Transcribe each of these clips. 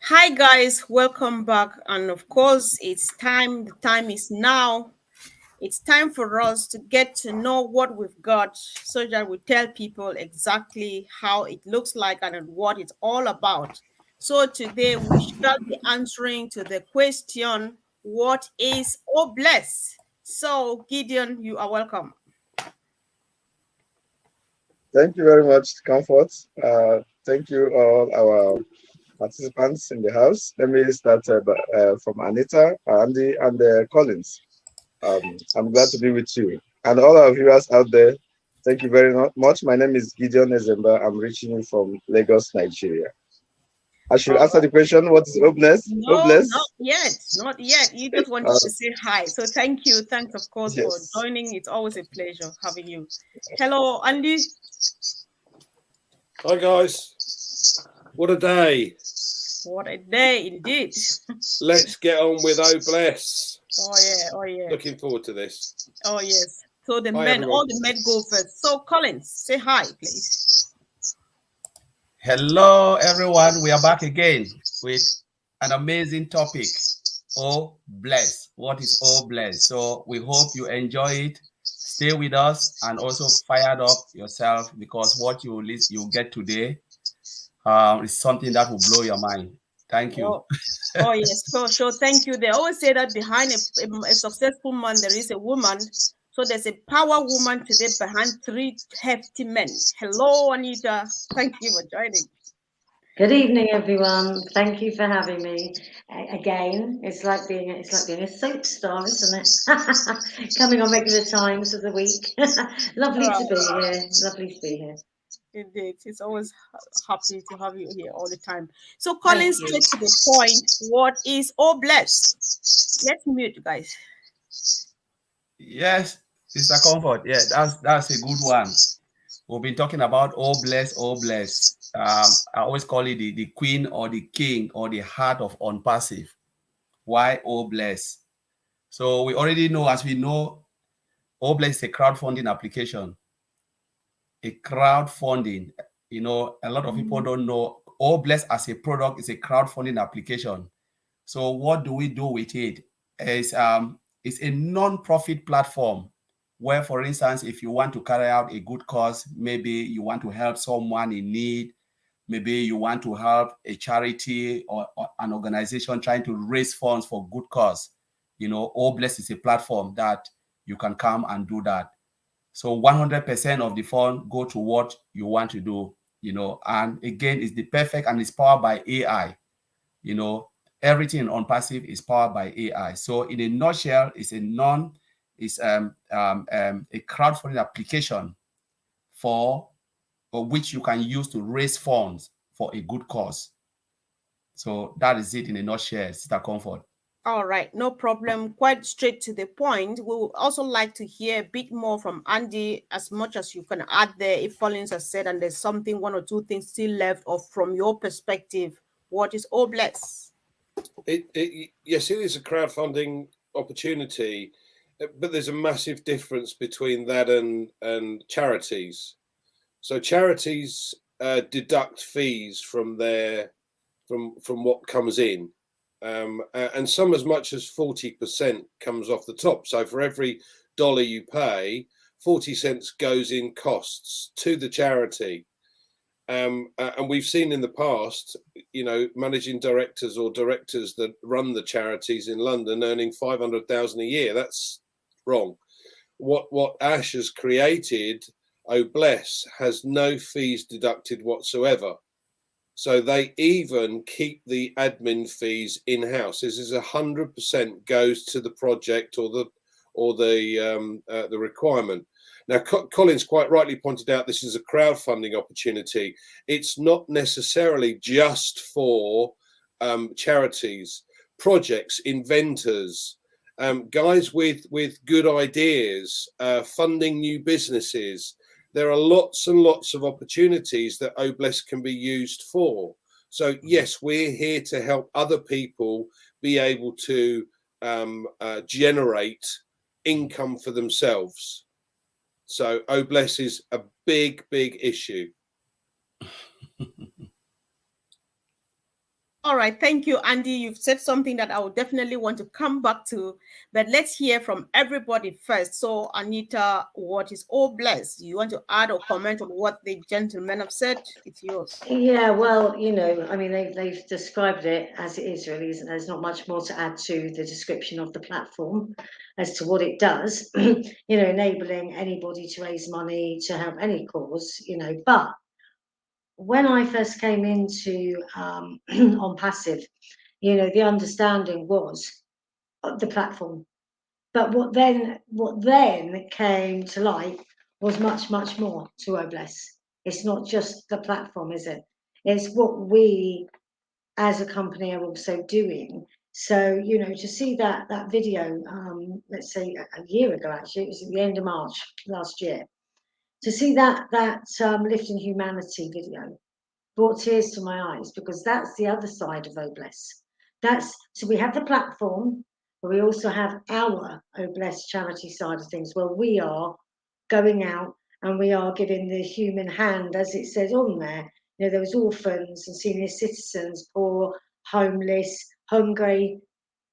Hi guys, welcome back. And of course, it's time. The time is now. It's time for us to get to know what we've got so that we tell people exactly how it looks like and what it's all about. So today we shall be answering to the question, what is Obless? So Gideon, you are welcome. Thank you very much, Comfort. Thank you, all our participants in the house. Let me start from Anita, Andy, and Collins. I'm glad to be with you. And all our viewers out there, thank you very much. My name is Gideon Ezemba. I'm reaching you from Lagos, Nigeria. I should All answer right. the question, what is Obless? No, not Obless? yet. Not yet. You just wanted Uh, to say hi. So thank you. Thanks, of course, for yes. joining. It's always a pleasure having you. Hello, Andy. Hi guys, what a day. What a day indeed. Let's get on with Oh Bless. Oh yeah, oh yeah, Looking forward to this. oh yes. So the Hi men, everyone. all the men go first. So Collins, say hi, please. Hello, everyone. We are back again with an amazing topic. Oh, bless. What is oh, bless? So we hope you enjoy it. Stay with us and also fired up yourself because what you get today is something that will blow your mind. Thank you. Oh, oh yes, for sure. Thank you. They always say that behind a successful man there is a woman. So there's a power woman today behind three hefty men. Hello, Anita. Thank you for joining. Good evening, everyone. Thank you for having me again. It's like being a soap star, isn't it? Coming on regular times of the week. Lovely to be here. Lovely to be here. Indeed, it's always happy to have you here all the time. So, Thank Colin, you. straight to the point. What is all blessed? Let's mute, guys. Yes, Sister Comfort. Yeah, that's a good one. We've been talking about oh bless, oh bless. I always call it the queen or the king or the heart of ONPASSIVE. Why oh bless? So we already know, as we know, oh bless is a crowdfunding application. A crowdfunding, a lot of people don't know oh bless as a product is a crowdfunding application. So what do we do with it? It's a non-profit platform where, for instance, if you want to carry out a good cause, maybe you want to help someone in need, maybe you want to help a charity or an organization trying to raise funds for good cause, Obless is a platform that you can come and do that. So 100% of the fund go to what you want to do, and again, it's the perfect and it's powered by AI. you know Everything on passive is powered by AI. So in a nutshell, it's a crowdfunding application for which you can use to raise funds for a good cause. So that is it in a nutshell, Sister Comfort. All right, no problem. Quite straight to the point. We would also like to hear a bit more from Andy, as much as you can add there. If Collins has said, and there's something, one or two things still left, or from your perspective, what is all bless? Yes, it is a crowdfunding opportunity, but there's a massive difference between that and charities. So charities deduct fees from what comes in, and some as much as 40% comes off the top. So for every dollar you pay, 40 cents goes in costs to the charity. And we've seen in the past, managing directors or directors that run the charities in London earning 500,000 a year. That's wrong. What Ash has created, oh bless, has no fees deducted whatsoever. So they even keep the admin fees in house. This is 100% goes to the project or the requirement. Now, Collins quite rightly pointed out this is a crowdfunding opportunity. It's not necessarily just for charities, projects, inventors, guys with good ideas, funding new businesses. There are lots and lots of opportunities that Obless can be used for. So yes, we're here to help other people be able to generate income for themselves. So Obless is a big issue. All right, thank you, Andy. You've said something that I would definitely want to come back to, but let's hear from everybody first. So, Anita, what is all blessed? You want to add or comment on what the gentlemen have said? It's yours. Yeah, well, I mean, they've described it as it is, really, isn't there? There's not much more to add to the description of the platform as to what it does, enabling anybody to raise money to help any cause, But when I first came into ONPASSIVE, the understanding was the platform. But what then came to light was much, much more to Obless. It's not just the platform, is it? It's what we as a company are also doing. So, to see that video, let's say a year ago, actually, it was at the end of March last year, to see that Lifting Humanity video brought tears to my eyes, because that's the other side of Obless. So we have the platform, but we also have our Obless charity side of things, where we are going out and we are giving the human hand, as it says on there. Those orphans and senior citizens, poor, homeless, hungry.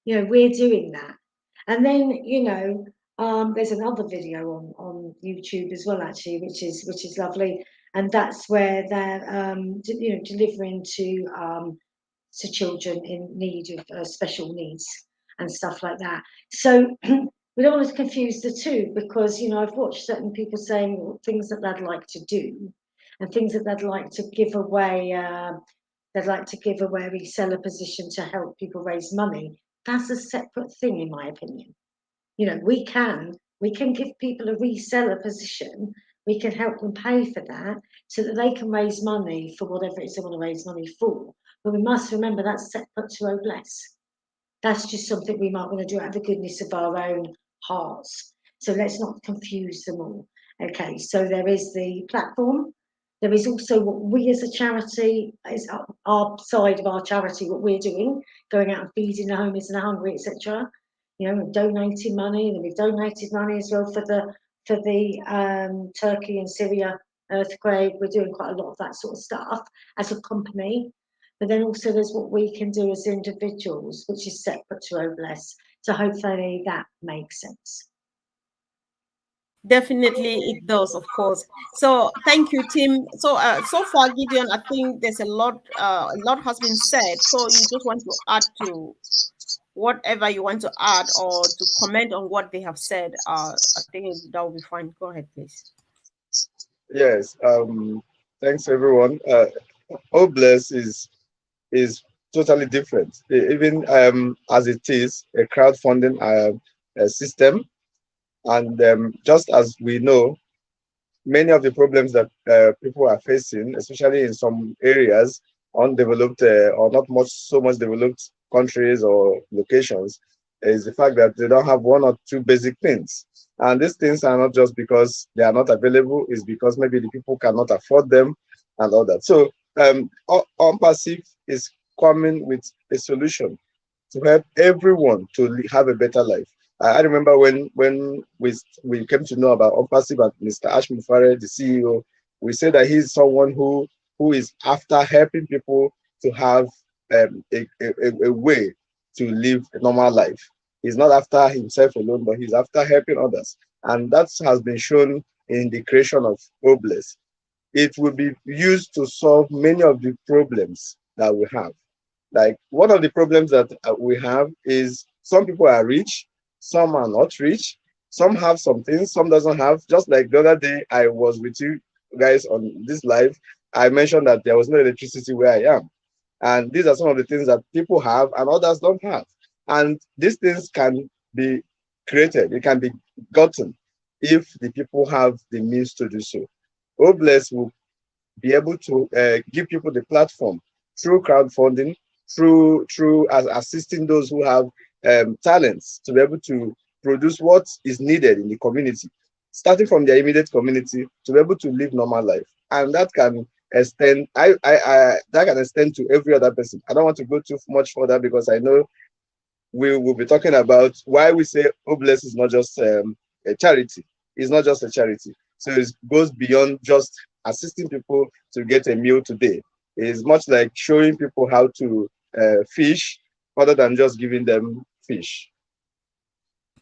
We're doing that. And then, there's another video on YouTube as well, actually, which is lovely, and that's where they're delivering to children in need of special needs and stuff like that. So we don't want to confuse the two, because I've watched certain people saying things that they'd like to do and things that they'd like to give away. They'd like to give away a reseller position to help people raise money. That's a separate thing, in my opinion. We can give people a reseller position. We can help them pay for that so that they can raise money for whatever it is they want to raise money for. But we must remember that's separate to Obless. That's just something we might want to do out of the goodness of our own hearts. So let's not confuse them all. Okay, so there is the platform. There is also what we as a charity, is our side of our charity, what we're doing, going out and feeding the homeless and the hungry, etc. We've donated money, and we've donated money as well for the Turkey and Syria earthquake. We're doing quite a lot of that sort of stuff as a company. But then also there's what we can do as individuals, which is separate to Obless. So hopefully that makes sense. Definitely it does, of course. So thank you, Tim. So far, Gideon, I think there's a lot has been said. So you just want to add to whatever you want to add, or to comment on what they have said. I think that will be fine. Go ahead, please. Yes. Thanks everyone. Obless is totally different. Even as it is a crowdfunding system, and just as we know, many of the problems that people are facing, especially in some areas, undeveloped or not so much developed countries or locations, is the fact that they don't have one or two basic things. And these things are not just because they are not available, it's because maybe the people cannot afford them and all that. So ONPASSIVE is coming with a solution to help everyone to have a better life. I remember when we came to know about ONPASSIVE and Mr. Ashmi Fareh, the CEO, we said that he's someone who is after helping people to have a way to live a normal life. He's not after himself alone, but he's after helping others. And that has been shown in the creation of Obless. It will be used to solve many of the problems that we have. Like, one of the problems that we have is some people are rich, some are not rich, some have some things, some doesn't have. Just like the other day I was with you guys on this live, I mentioned that there was no electricity where I am. And these are some of the things that people have and others don't have. And these things can be created, it can be gotten if the people have the means to do so. Obless will be able to give people the platform through crowdfunding, through assisting those who have talents to be able to produce what is needed in the community, starting from their immediate community, to be able to live normal life. And that can extend, that can extend to every other person. I don't want to go too much further, because I know we will be talking about why we say Obless is not just a charity. It's not just a charity. So it goes beyond just assisting people to get a meal today. It's much like showing people how to fish other than just giving them fish.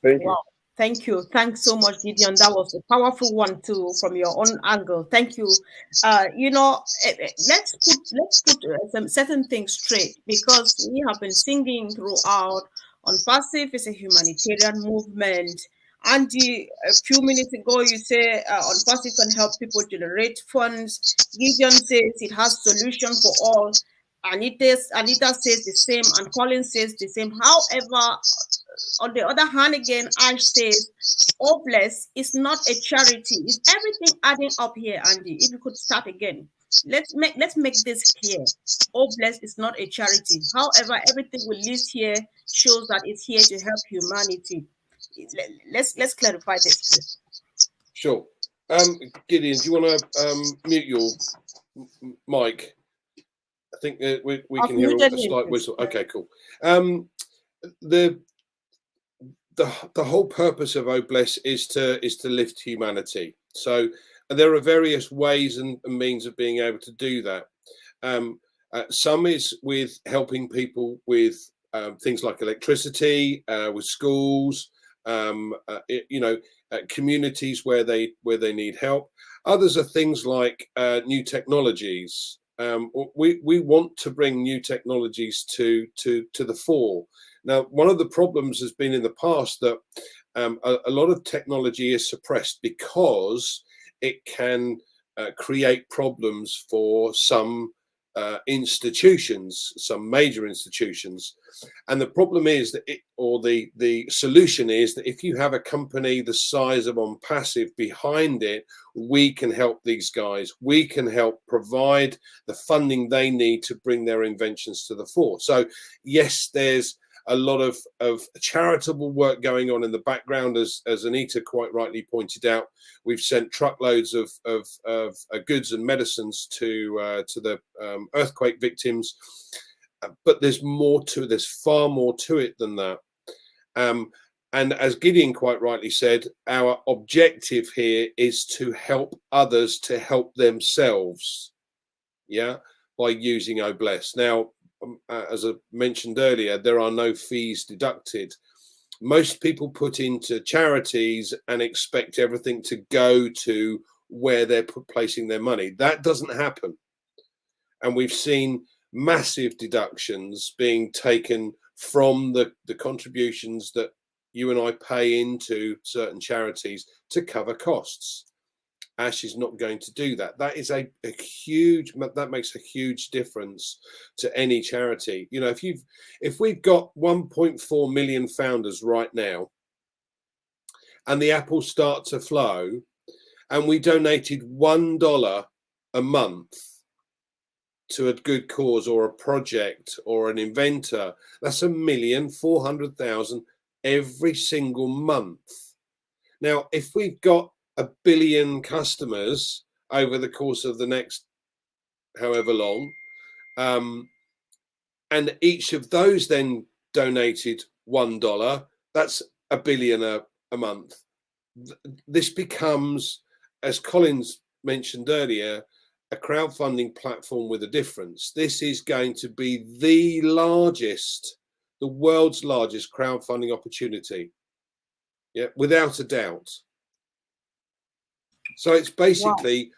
Thank you. Wow. Thank you. Thanks so much, Gideon. That was a powerful one too, from your own angle. Thank you. Let's put some certain things straight, because we have been singing throughout. ONPASSIVE is a humanitarian movement. Andy, a few minutes ago, you say ONPASSIVE can help people generate funds. Gideon says it has solution for all. Anita says the same, and Colin says the same. However, on the other hand, again, Ash says, Hopeless is not a charity. Is everything adding up here, Andy? If you could start again. Let's make this clear. Hopeless is not a charity. However, everything we list here shows that it's here to help humanity. Let's clarify this, please. Sure. Gideon, do you want to mute your mic? I think we can hear a slight whistle. Okay, cool. The whole purpose of Hopeless is to lift humanity. So there are various ways and means of being able to do that. Some is with helping people with things like electricity, with schools, communities where they need help. Others are things like new technologies. We want to bring new technologies to the fore. Now, one of the problems has been in the past that a lot of technology is suppressed because it can create problems for some institutions, some major institutions. And the problem is that the solution is that if you have a company the size of ONPASSIVE behind it, we can help these guys. We can help provide the funding they need to bring their inventions to the fore. So yes, there's a lot of charitable work going on in the background, as Anita quite rightly pointed out. We've sent truckloads of goods and medicines to the earthquake victims, but there's far more to it than that. And as Gideon quite rightly said, our objective here is to help others to help themselves, by using Hopeless. Now, as I mentioned earlier, there are no fees deducted. Most people put into charities and expect everything to go to where they're placing their money. That doesn't happen. And we've seen massive deductions being taken from the contributions that you and I pay into certain charities to cover costs. Ash is not going to do that. That is that makes a huge difference to any charity. If we've got 1.4 million founders right now, and the apples start to flow, and we donated $1 a month to a good cause or a project or an inventor, that's 1,400,000 every single month. Now, if we've got 1 billion customers over the course of the next however long, and each of those then donated $1, that's $1 billion a month. This becomes, as Collins mentioned earlier, a crowdfunding platform with a difference. This is going to be the world's largest crowdfunding opportunity, without a doubt. So it's basically,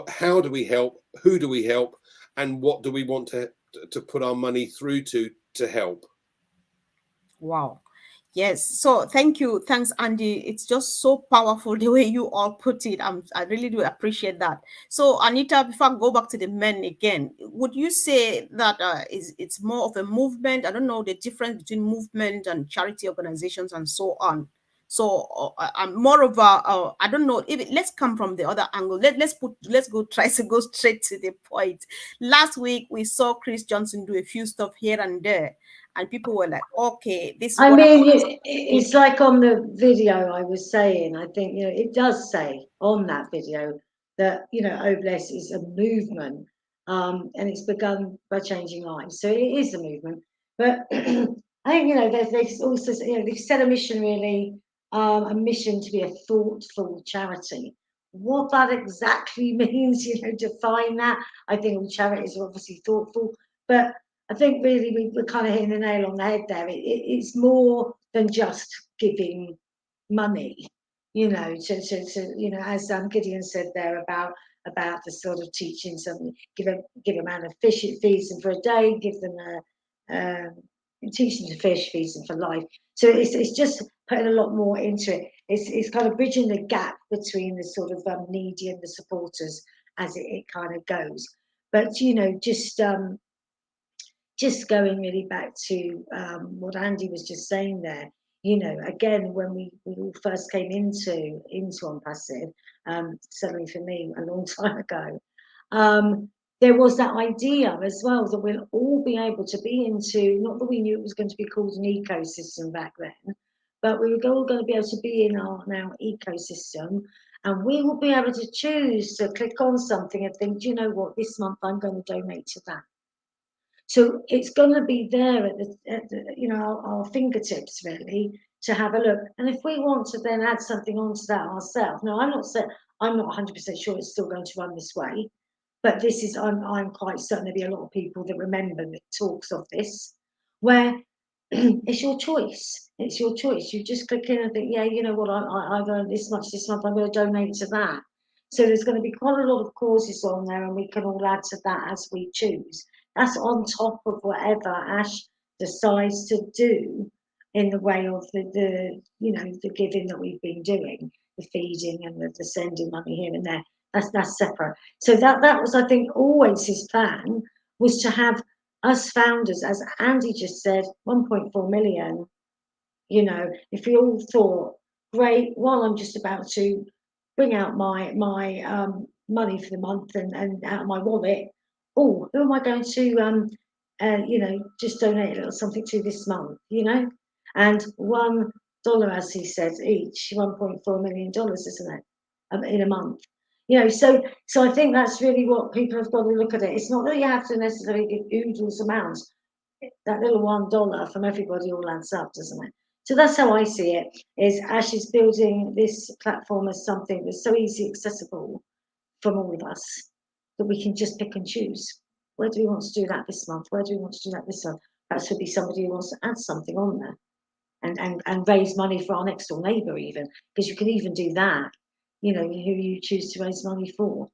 how do we help, who do we help, and what do we want to put our money through to help? Wow. Yes. So thank you. Thanks, Andy. It's just so powerful the way you all put it. I really do appreciate that. So Anita, before I go back to the men again, would you say that it's more of a movement? I don't know the difference between movement and charity organizations and so on. So I'm more of a, I don't know. Let's come from the other angle. Try to go straight to the point. Last week we saw Chris Johnson do a few stuff here and there, and people were like, "Okay, this is what." It's like on the video I was saying. I think it does say on that video that Hopeless is a movement, and it's begun by changing lives. So it is a movement. But I think they've also they've set a mission really. A mission to be a thoughtful charity. What that exactly means, define that. I think all charities are obviously thoughtful, but I think really we're kind of hitting the nail on the head there. It's more than just giving money, you know, to you know, as Gideon said there about the sort of teaching something, give a man a fish, feeds them for a day, give them teach them to fish, feeds them for life. So it's just putting a lot more into it. It's kind of bridging the gap between the sort of needy and the supporters as it kind of goes. But you know, just going really back to what Andy was just saying there, you know, again, when we all first came into ONPASSIVE, certainly for me a long time ago, there was that idea as well that we'll all be able to be into, not that we knew it was going to be called an ecosystem back then, but we were all going to be able to be in our now ecosystem, and we will be able to choose to click on something and think, you know what, this month I'm going to donate to that. So it's going to be there at the you know, our fingertips really to have a look. And if we want to then add something onto that ourselves, now I'm not 100% sure it's still going to run this way, but this is I'm quite certain there'll be a lot of people that remember the talks of this, where it's your choice. It's your choice. You just click in and think, yeah, you know what, I've earned this much this month, I'm going to donate to that. So there's going to be quite a lot of causes on there, and we can all add to that as we choose. That's on top of whatever Ash decides to do in the way of the you know, the giving that we've been doing, the feeding and the sending money here and there. That's separate. So that was, I think, always his plan, was to have us founders, as Andy just said, 1.4 million. You know, if we all thought, great, while I'm just about to bring out my money for the month and out of my wallet, oh, who am I going to you know, just donate a little something to this month, you know? And $1, as he says, each, $1.4 million, isn't it, in a month? You know, so I think that's really what people have got to look at it. It's not that you have to necessarily give oodles amounts. That little $1 from everybody all adds up, doesn't it? So that's how I see it. Is Ash is building this platform as something that's so easily accessible from all of us that we can just pick and choose. Where do we want to do that this month? Where do we want to do that this month? Perhaps would be somebody who wants to add something on there and raise money for our next door neighbour, even, because you can even do that, you know, who you choose to raise money for.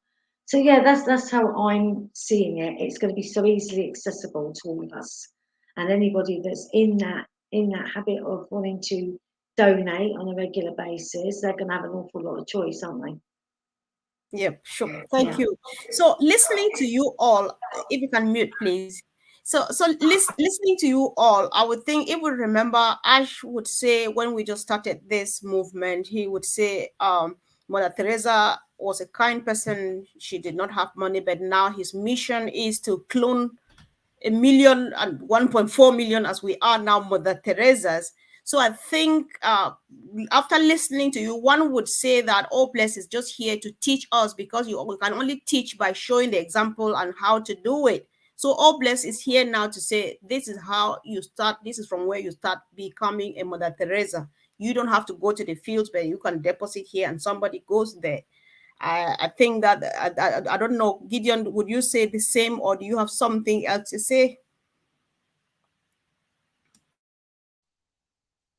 So yeah, that's how I'm seeing it. It's going to be so easily accessible to all of us, and anybody that's in that habit of wanting to donate on a regular basis, they're going to have an awful lot of choice, aren't they? Yep, sure. Thank you. So listening to you all, if you can mute, please. So listening to you all, I would think, if we remember, Ash would say when we just started this movement, he would say, Mother Teresa was a kind person. She did not have money, but now his mission is to clone 1 million and 1.4 million, as we are now, Mother Teresa's. So I think after listening to you, one would say that OPLESS is just here to teach us, because we can only teach by showing the example and how to do it. So OPLESS is here now to say, this is how you start. This is from where you start becoming a Mother Teresa. You don't have to go to the fields, but you can deposit here and somebody goes there. I think that I don't know, Gideon, would you say the same, or do you have something else to say?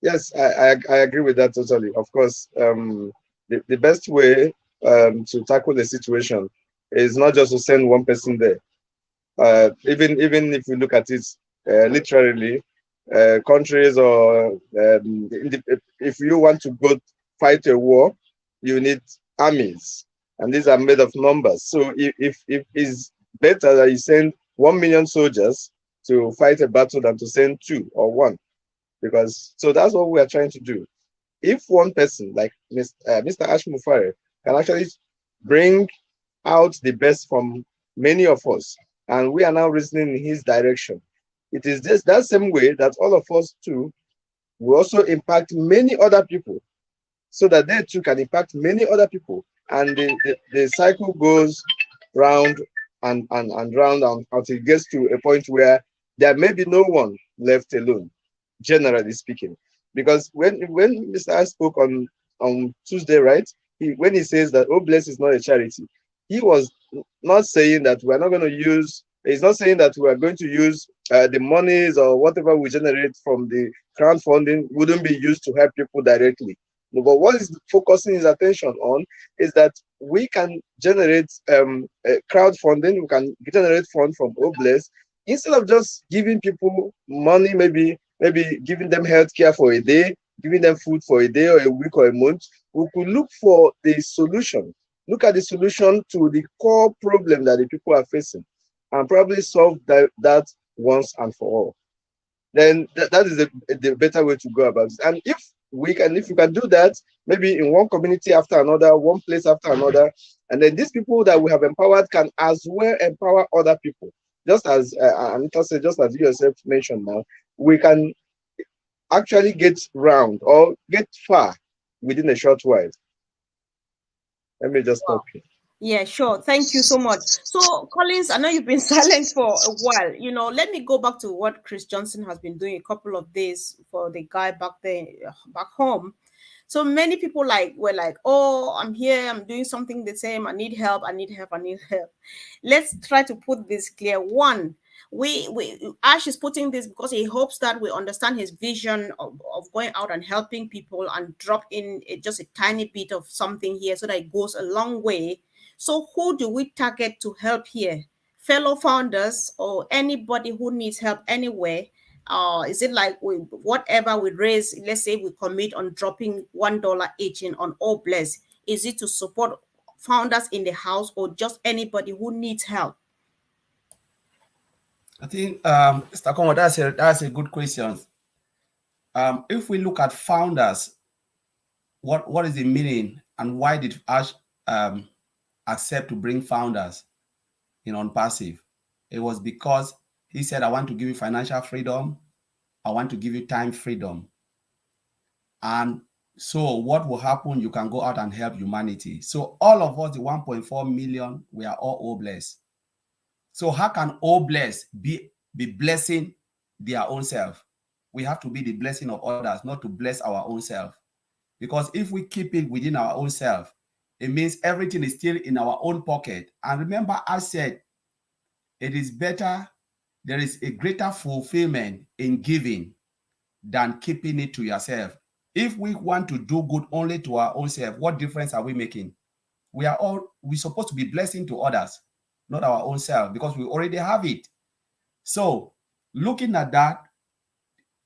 Yes, I agree with that totally. Of course, the best way to tackle the situation is not just to send one person there. Even if you look at it literally, countries or if you want to go fight a war, you need armies, and these are made of numbers. So if it's better that you send 1 million soldiers to fight a battle than to send 2 or 1, because so that's what we are trying to do. If one person like Mr. Ash Mufare can actually bring out the best from many of us, and we are now reasoning in his direction, it is just that same way that all of us too will also impact many other people, so that they too can impact many other people, and the cycle goes round and round until it gets to a point where there may be no one left alone, generally speaking. Because when Mr. Ash spoke on Tuesday, right, when he says that OBLESS is not a charity, he was not saying that we're not going to use, he's not saying that we are going to use the monies or whatever we generate from the crowdfunding wouldn't be used to help people directly. But what is focusing his attention on is that we can generate crowdfunding, we can generate funds from Obless instead of just giving people money, maybe giving them healthcare for a day, giving them food for a day or a week or a month. We could look for the solution, look at the solution to the core problem that the people are facing, and probably solve that once and for all. Then that is the better way to go about it. And if we can do that, maybe in one community after another, one place after another, and then these people that we have empowered can as well empower other people. Just as Anita said, just as you yourself mentioned now, we can actually get round or get far within a short while. Let me just stop here. Yeah, sure. Thank you so much. So, Collins, I know you've been silent for a while. Let me go back to what Chris Johnson has been doing a couple of days for the guy back there, back home. So many people were like, oh, I'm here, I'm doing something the same. I need help, I need help, I need help. Let's try to put this clear. One, Ash is putting this because he hopes that we understand his vision of going out and helping people and drop in just a tiny bit of something here so that it goes a long way. So who do we target to help here? Fellow founders or anybody who needs help anywhere? Is it like whatever we raise, let's say we commit on dropping $1 each in on Obless, is it to support founders in the house or just anybody who needs help? I think, Mr. Congo, that's a good question. If we look at founders, what is the meaning and why did Ash accept to bring founders in ONPASSIVE? It was because he said, I want to give you financial freedom. I want to give you time freedom. And so what will happen? You can go out and help humanity. So all of us, the 1.4 million, we are all Obless. So how can Obless be blessing their own self? We have to be the blessing of others, not to bless our own self. Because if we keep it within our own self, it means everything is still in our own pocket. And remember, I said, it is better, there is a greater fulfillment in giving than keeping it to yourself. If we want to do good only to our own self, what difference are we making? We're supposed to be blessing to others, not our own self, because we already have it. So looking at that,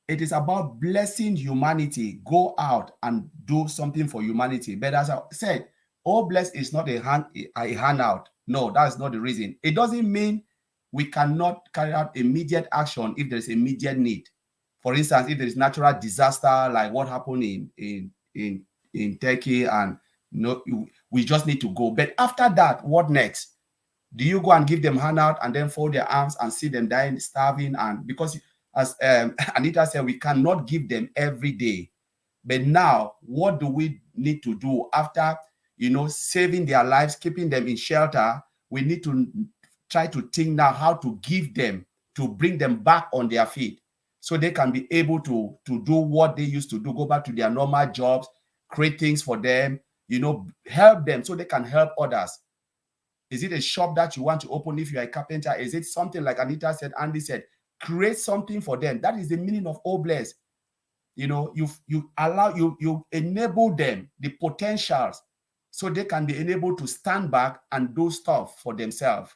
it is about blessing humanity. Go out and do something for humanity. But as I said, Obless is not a handout. No, that's not the reason. It doesn't mean we cannot carry out immediate action if there's immediate need. For instance, if there is natural disaster like what happened in Turkey, and we just need to go. But after that, what next? Do you go and give them handout and then fold their arms and see them dying, starving? And because as Anita said, we cannot give them every day. But now, what do we need to do after, saving their lives, keeping them in shelter? We need to try to think now how to give them, to bring them back on their feet so they can be able to do what they used to do, go back to their normal jobs, create things for them, help them so they can help others. Is it a shop that you want to open if you're a carpenter? Is it something like Anita said, Andy said, create something for them? That is the meaning of Obless. You enable them, the potentials, so they can be enabled to stand back and do stuff for themselves.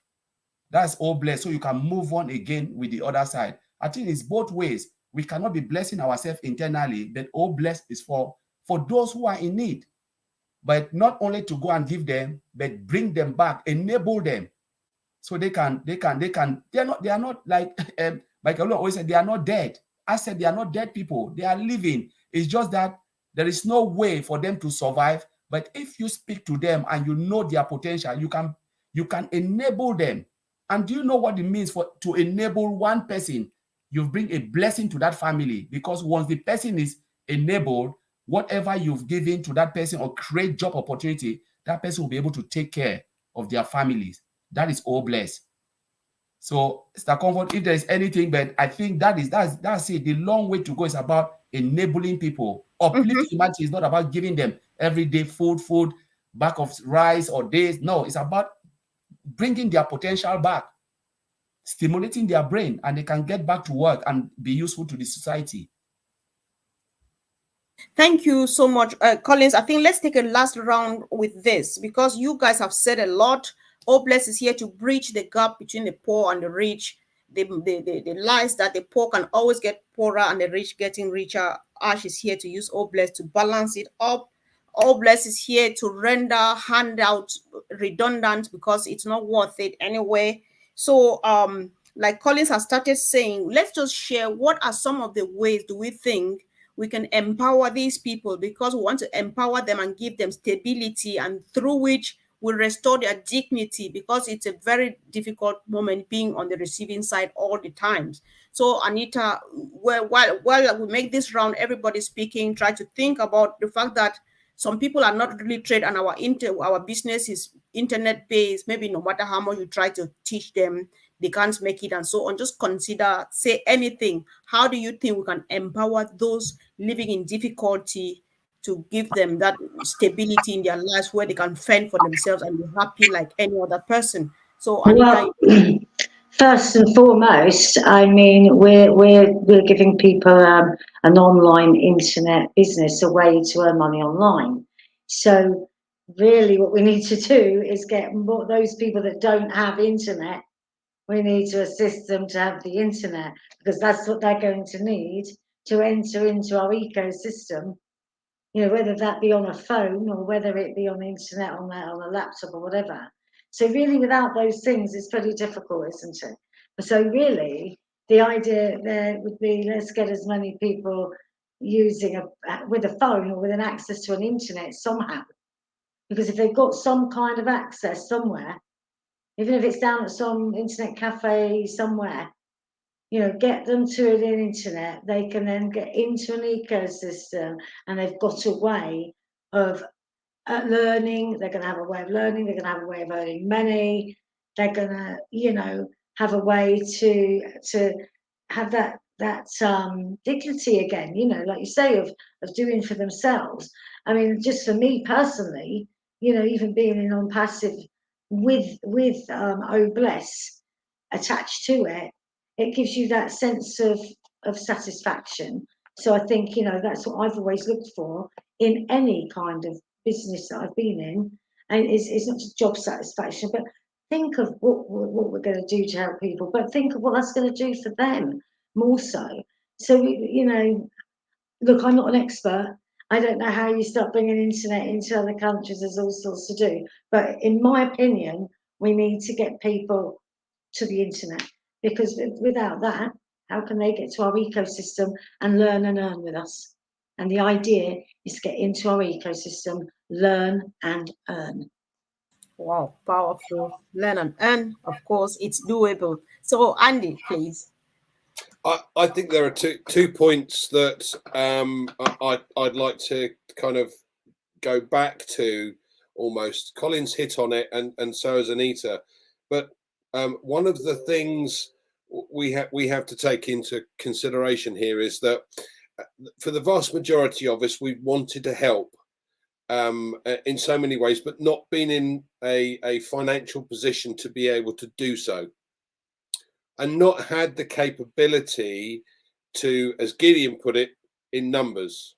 That's Obless. So you can move on again with the other side. I think it's both ways. We cannot be blessing ourselves internally, but Obless is for those who are in need. But not only to go and give them, but bring them back, enable them, so they are not like Michael always said, they are not dead. I said they are not dead people, they are living. It's just that there is no way for them to survive. But if you speak to them and you know their potential, you can enable them. And do you know what it means to enable one person? You bring a blessing to that family, because once the person is enabled, whatever you've given to that person or create job opportunity, that person will be able to take care of their families. That is Obless. So, Mr. Comfort, if there is anything, but I think that's it. The long way to go is about enabling people. Uplifting humanity is not about giving them everyday food, bag of rice or days. No, it's about bringing their potential back. stimulating their brain, and they can get back to work and be useful to the society. Thank you so much, Collins. I think let's take a last round with this because you guys have said a lot. Hopeless is here to bridge the gap between the poor and the rich. The lies that the poor can always get poorer and the rich getting richer. Ash is here to use Hopeless to balance it up. Hopeless is here to render handout redundant because it's not worth it anyway. So, like Collins has started saying, let's just share what are some of the ways do we think we can empower these people, because we want to empower them and give them stability, and through which we restore their dignity, because it's a very difficult moment being on the receiving side all the times. So Anita, while we make this round, everybody speaking, try to think about the fact that some people are not literate and our business is internet based. Maybe no matter how much you try to teach them, they can't make it and so on. Just consider, say anything. How do you think we can empower those living in difficulty to give them that stability in their lives where they can fend for themselves and be happy like any other person? So Anita, Well, first and foremost, I mean, we're giving people an online internet business, a way to earn money online. So really, what we need to do is get more, those people that don't have internet. We need to assist them to have the internet, because that's what they're going to need to enter into our ecosystem. You know, whether that be on a phone or whether it be on the internet, on a laptop or whatever. So really, without those things, it's pretty difficult, isn't it? So really, the idea there would be, let's get as many people using with a phone or with an access to an internet somehow. Because if they've got some kind of access somewhere, even if it's down at some internet cafe somewhere, you know, get them to an internet, they can then get into an ecosystem, and they've got a way of learning. They're going to have a way of learning. They're going to have a way of earning money. They're going to, you know, have a way to have that dignity again. You know, like you say, of doing for themselves. I mean, just for me personally, you know, even being in ONPASSIVE with Oh Bless attached to it, it gives you that sense of satisfaction. So I think, you know, that's what I've always looked for in any kind of business that I've been in. And it's not just job satisfaction, but think of what we're going to do to help people, but think of what that's going to do for them more so. So, you know, look, I'm not an expert. I don't know how you start bringing internet into other countries. There's all sorts to do. But in my opinion, we need to get people to the internet, because without that, how can they get to our ecosystem and learn and earn with us? And the idea is to get into our ecosystem, learn and earn. wow, powerful. Learn and earn. Of course, it's doable. So Andy, please. I think there are two points that I'd like to kind of go back to almost. Colin's hit on it, and so has Anita. But one of the things we have to take into consideration here is that for the vast majority of us, we wanted to help in so many ways, but not been in a financial position to be able to do so, and not had the capability to, as Gideon put it, in numbers.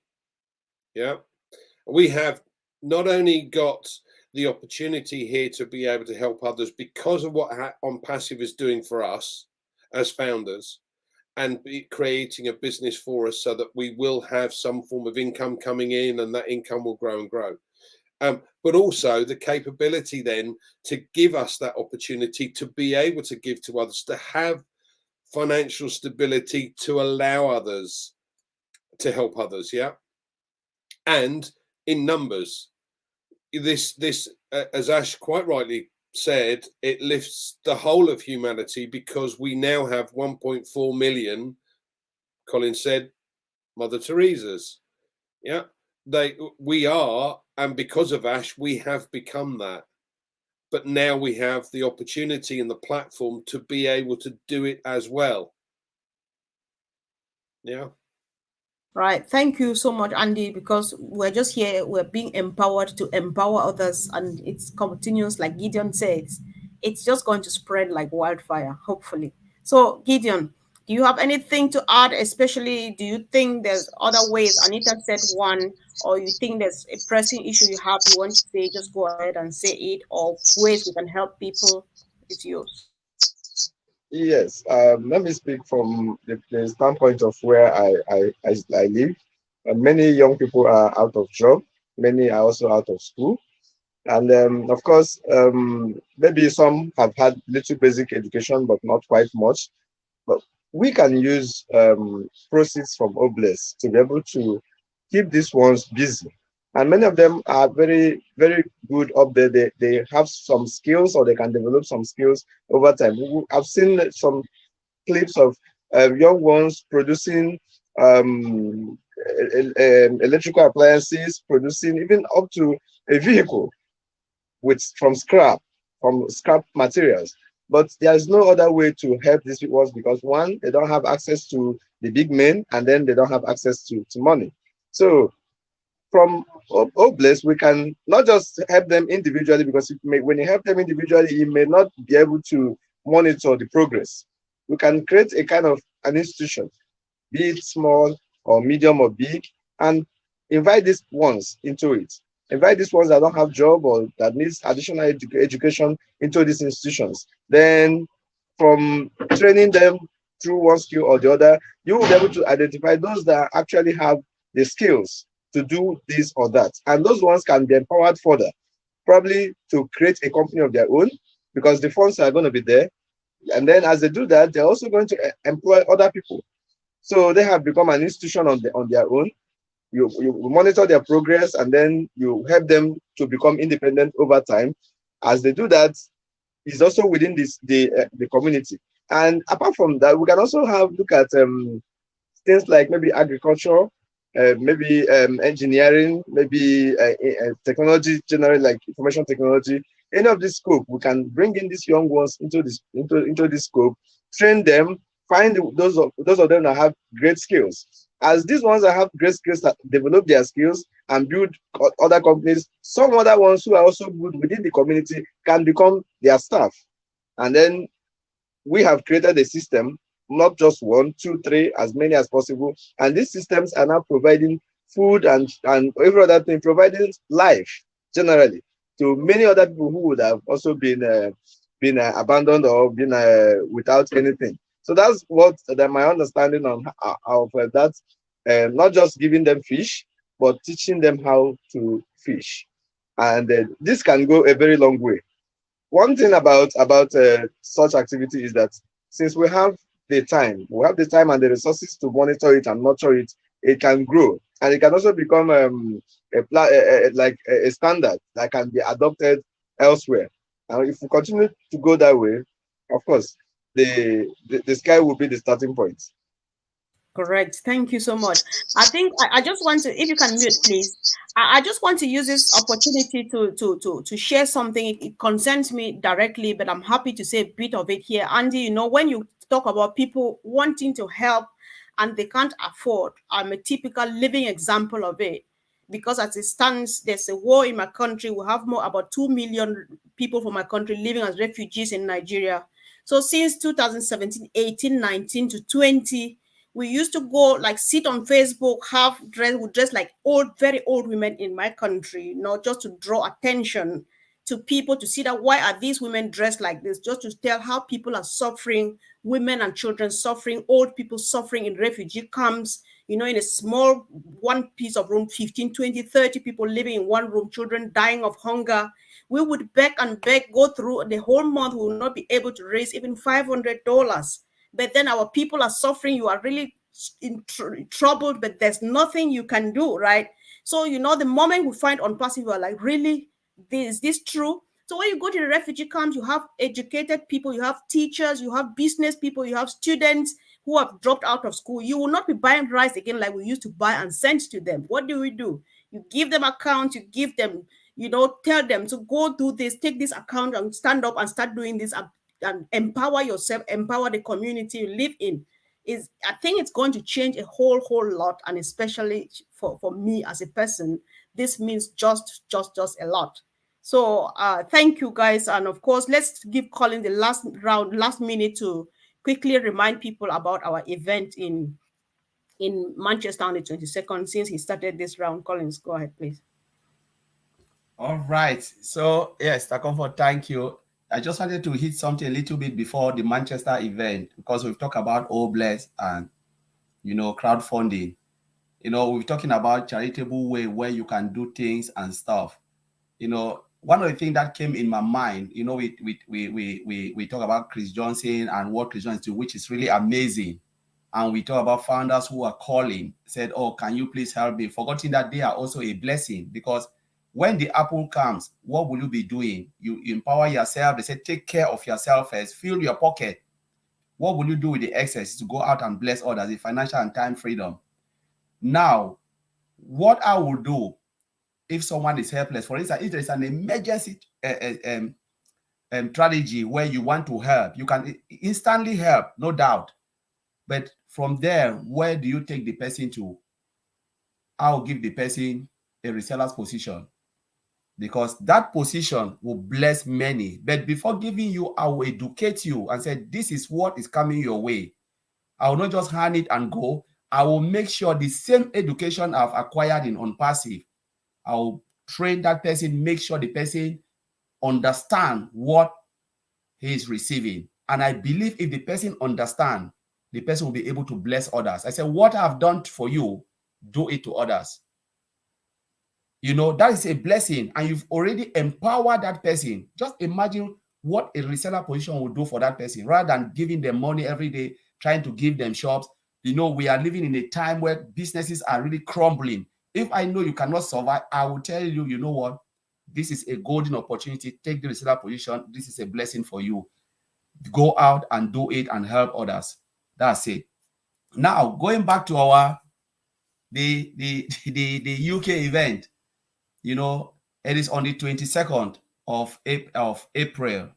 Yeah, we have not only got the opportunity here to be able to help others because of what ONPASSIVE is doing for us as founders, and creating a business for us so that we will have some form of income coming in, and that income will grow and grow. But also the capability then to give us that opportunity to be able to give to others, to have financial stability to allow others to help others. Yeah. And in numbers, this as Ash quite rightly said, it lifts the whole of humanity, because we now have 1.4 million, Colin said, Mother Teresa's. Yeah, we are, and because of Ash, we have become that. But now we have the opportunity and the platform to be able to do it as well. Yeah. Right. Thank you so much, Andy, because we're just here, we're being empowered to empower others, and it's continuous, like Gideon says. it's just going to spread like wildfire, hopefully. So, Gideon, do you have anything to add? Especially, do you think there's other ways? Anita said one, or you think there's a pressing issue you have, you want to say, just go ahead and say it, or ways we can help people. It's yours. Yes, let me speak from the standpoint of where I live. Many young people are out of job. Many are also out of school. And of course, maybe some have had little basic education, but not quite much. But we can use proceeds from Obless to be able to keep these ones busy. And many of them are very, very good up there. They have some skills or they can develop some skills over time. I've seen some clips of young ones producing electrical appliances, producing even up to a vehicle with from scrap materials. But there's no other way to help these people because one, they don't have access to the big men, and then they don't have access to money. So from Obless, we can not just help them individually because when you help them individually, you may not be able to monitor the progress. We can create a kind of an institution, be it small or medium or big, and invite these ones into it. Invite these ones that don't have job or that needs additional education into these institutions. Then from training them through one skill or the other, you will be able to identify those that actually have the skills to do this or that. And those ones can be empowered further, probably to create a company of their own because the funds are going to be there. And then as they do that, they're also going to employ other people. So they have become an institution on their own. You monitor their progress and then you help them to become independent over time. As they do that, it's also within the community. And apart from that, we can also look at things like maybe agriculture, maybe engineering, maybe technology, generally like information technology. Any of this scope, we can bring in these young ones into this scope, train them, find those of them that have great skills. As these ones that have great skills that develop their skills and build other companies, some other ones who are also good within the community can become their staff. And then we have created a system, not just one, two, three, as many as possible. And these systems are now providing food and every other thing, providing life generally to many other people who would have also been abandoned or been without anything. So that's what my understanding on of that. Not just giving them fish, but teaching them how to fish, and this can go a very long way. One thing about such activity is that since we have the time and the resources to monitor it and nurture it, it can grow and it can also become like a standard that can be adopted elsewhere. And if we continue to go that way, of course, the sky will be the starting point. Correct. Thank you so much. I think I just want to, if you can mute, please. I just want to use this opportunity to share something. It concerns me directly, but I'm happy to say a bit of it here. Andy, when you talk about people wanting to help and they can't afford, I'm a typical living example of it. Because as it stands, there's a war in my country. We have about 2 million people from my country living as refugees in Nigeria. So since 2017, 18, 19 to 20, we used to go like sit on Facebook, dress like very old women in my country, just to draw attention to people to see that why are these women dressed like this, just to tell how people are suffering, women and children suffering, old people suffering in refugee camps, in a small one piece of room, 15, 20, 30 people living in one room, children dying of hunger. We would beg and beg, go through the whole month, we will not be able to raise even $500. But then our people are suffering. You are really in trouble, but there's nothing you can do, right? So, the moment we find ONPASSIVE, we are like, really? Is this true? So when you go to the refugee camps, you have educated people, you have teachers, you have business people, you have students who have dropped out of school. You will not be buying rice again like we used to buy and send to them. What do? You give them accounts, you give them, tell them to go do this, take this account and stand up and start doing this and empower yourself, empower the community you live in. I think it's going to change a whole lot, and especially for me as a person, this means just a lot. So thank you guys. And of course, let's give Colin the last minute to quickly remind people about our event in Manchester on the 22nd, since he started this round. Collins, go ahead, please. All right. So yes, Comfort, thank you. I just wanted to hit something a little bit before the Manchester event, because we've talked about All Bless and, crowdfunding. We're talking about charitable way where you can do things and stuff. One of the things that came in my mind, we talk about Chris Johnson and what Chris Johnson do, which is really amazing. And we talk about founders who are calling, said, oh, can you please help me? Forgetting that they are also a blessing, because when the apple comes, what will you be doing? You empower yourself. They say, take care of yourself first, fill your pocket. What will you do with the excess? To go out and bless others, the financial and time freedom. Now, what I will do if someone is helpless, for instance, if there's an emergency strategy where you want to help, you can instantly help, no doubt. But from there, where do you take the person to? I'll give the person a reseller's position, because that position will bless many. But before giving you, I will educate you and say, this is what is coming your way. I will not just hand it and go. I will make sure the same education I've acquired in ONPASSIVE, I will train that person, make sure the person understand what he is receiving. And I believe if the person understand, the person will be able to bless others. I said, what I've done for you, do it to others. That is a blessing, and you've already empowered that person. Just imagine what a reseller position will do for that person, rather than giving them money every day, trying to give them shops. We are living in a time where businesses are really crumbling. If I know you cannot survive, I will tell you, you know what? This is a golden opportunity. Take the reseller position. This is a blessing for you. Go out and do it and help others. That's it. Now, going back to the UK event, it is on the 22nd of April,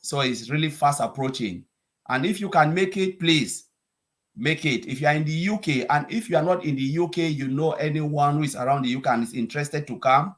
so it's really fast approaching. And if you can make it, please make it. If you are in the UK, and if you are not in the UK, anyone who is around the UK and is interested to come,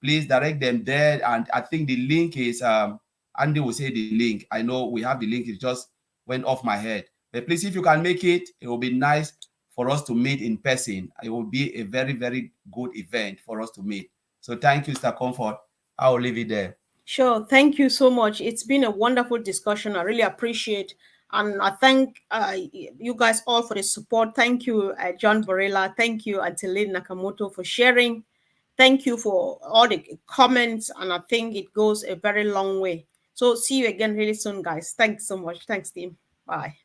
please direct them there. And I think the link is, Andy will say the link. I know we have the link. It just went off my head. But please, if you can make it, it will be nice for us to meet in person. It will be a very, very good event for us to meet. So thank you, Mr. Comfort. I will leave it there. Sure. Thank you so much. It's been a wonderful discussion. I really appreciate, and I thank you guys all for the support. Thank you, John Varela. Thank you, Anteline Nakamoto, for sharing. Thank you for all the comments, and I think it goes a very long way. So see you again really soon, guys. Thanks so much. Thanks, team. Bye.